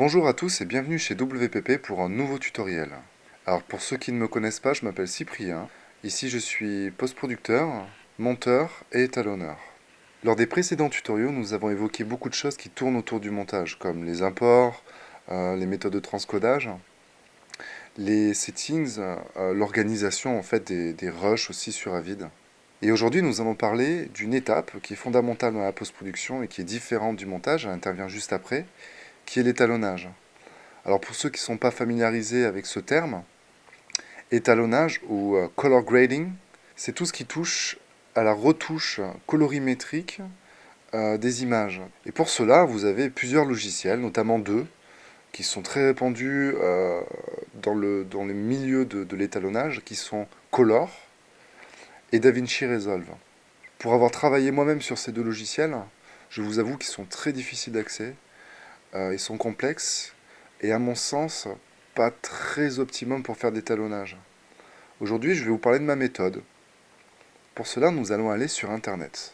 Bonjour à tous et bienvenue chez WPP pour un nouveau tutoriel. Alors pour ceux qui ne me connaissent pas, je m'appelle Cyprien. Ici je suis post-producteur, monteur et étalonneur. Lors des précédents tutoriaux, nous avons évoqué beaucoup de choses qui tournent autour du montage, comme les imports, les méthodes de transcodage, les settings, l'organisation en fait des rushs aussi sur Avid. Et aujourd'hui, nous allons parler d'une étape qui est fondamentale dans la post-production et qui est différente du montage, elle intervient juste après, qui est l'étalonnage. Alors pour ceux qui ne sont pas familiarisés avec ce terme, étalonnage ou color grading, c'est tout ce qui touche à la retouche colorimétrique des images. Et pour cela, vous avez plusieurs logiciels, notamment deux, qui sont très répandus dans le milieu de l'étalonnage, qui sont Color et DaVinci Resolve. Pour avoir travaillé moi-même sur ces deux logiciels, je vous avoue qu'ils sont très difficiles d'accès, ils sont complexes, et à mon sens, pas très optimum pour faire d'étalonnage. Aujourd'hui, je vais vous parler de ma méthode. Pour cela, nous allons aller sur Internet.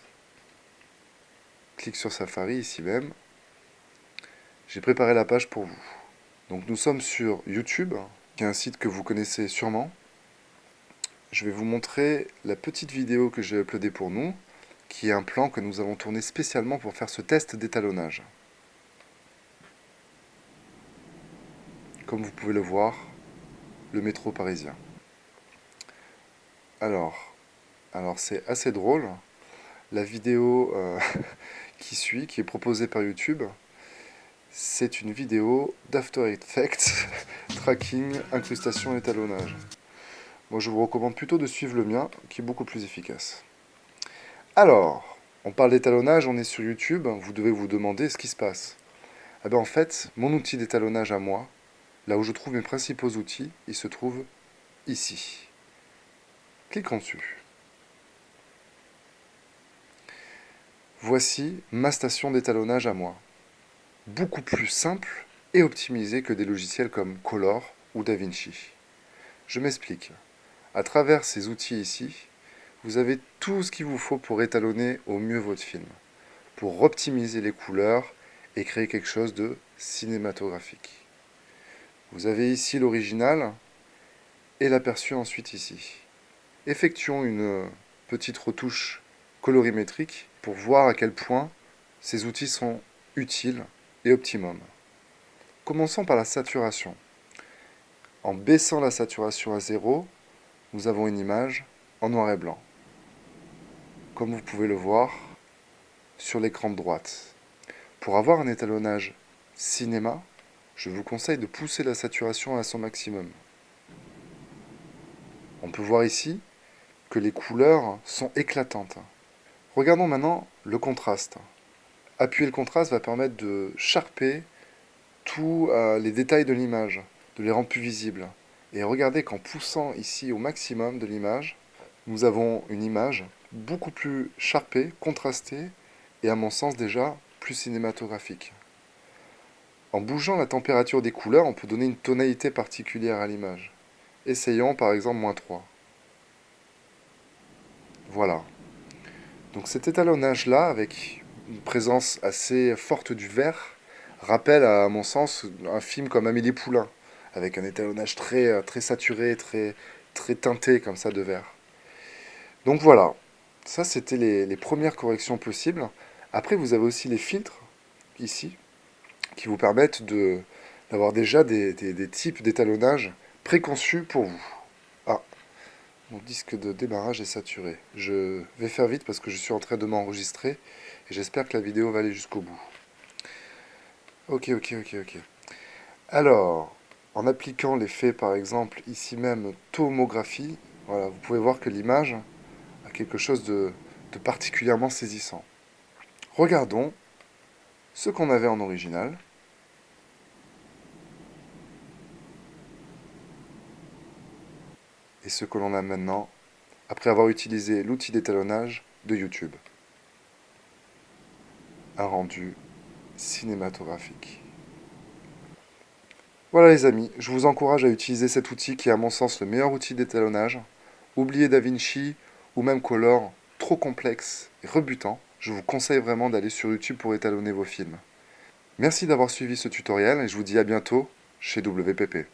Clique sur Safari, ici même. J'ai préparé la page pour vous. Donc nous sommes sur YouTube, qui est un site que vous connaissez sûrement. Je vais vous montrer la petite vidéo que j'ai uploadée pour nous, qui est un plan que nous avons tourné spécialement pour faire ce test d'étalonnage. Comme vous pouvez le voir, le métro parisien. Alors c'est assez drôle. La vidéo qui suit, qui est proposée par YouTube, c'est une vidéo d'After Effects, tracking, incrustation et étalonnage. Moi je vous recommande plutôt de suivre le mien, qui est beaucoup plus efficace. Alors, on parle d'étalonnage, on est sur YouTube, vous devez vous demander ce qui se passe. Eh bien en fait, mon outil d'étalonnage à moi, là où je trouve mes principaux outils, il se trouve ici. Cliquons dessus. Voici ma station d'étalonnage à moi. Beaucoup plus simple et optimisée que des logiciels comme Color ou DaVinci. Je m'explique. À travers ces outils ici, vous avez tout ce qu'il vous faut pour étalonner au mieux votre film, pour optimiser les couleurs et créer quelque chose de cinématographique. Vous avez ici l'original et l'aperçu ensuite ici. Effectuons une petite retouche colorimétrique pour voir à quel point ces outils sont utiles et optimum. Commençons par la saturation. En baissant la saturation à 0, nous avons une image en noir et blanc. Comme vous pouvez le voir sur l'écran de droite. Pour avoir un étalonnage cinéma, je vous conseille de pousser la saturation à son maximum. On peut voir ici que les couleurs sont éclatantes. Regardons maintenant le contraste. Appuyer le contraste va permettre de sharper tous les détails de l'image, de les rendre plus visibles. Et regardez qu'en poussant ici au maximum de l'image, nous avons une image beaucoup plus sharpée, contrastée, et à mon sens déjà plus cinématographique. En bougeant la température des couleurs, on peut donner une tonalité particulière à l'image. Essayons par exemple -3. Voilà. Donc cet étalonnage-là, avec une présence assez forte du vert, rappelle à mon sens un film comme Amélie Poulain, avec un étalonnage très saturé, très teinté comme ça de vert. Donc voilà, ça c'était les premières corrections possibles. Après vous avez aussi les filtres, ici, qui vous permettent d'avoir déjà des types d'étalonnage préconçus pour vous. Ah, mon disque de démarrage est saturé. Je vais faire vite parce que je suis en train de m'enregistrer et j'espère que la vidéo va aller jusqu'au bout. Ok. Alors, en appliquant l'effet par exemple ici même tomographie, voilà, vous pouvez voir que l'image a quelque chose de particulièrement saisissant. Regardons ce qu'on avait en original. Et ce que l'on a maintenant après avoir utilisé l'outil d'étalonnage de YouTube. Un rendu cinématographique. Voilà les amis, je vous encourage à utiliser cet outil qui est à mon sens le meilleur outil d'étalonnage. Oubliez DaVinci ou même Color, trop complexe et rebutant. Je vous conseille vraiment d'aller sur YouTube pour étalonner vos films. Merci d'avoir suivi ce tutoriel et je vous dis à bientôt chez WPP.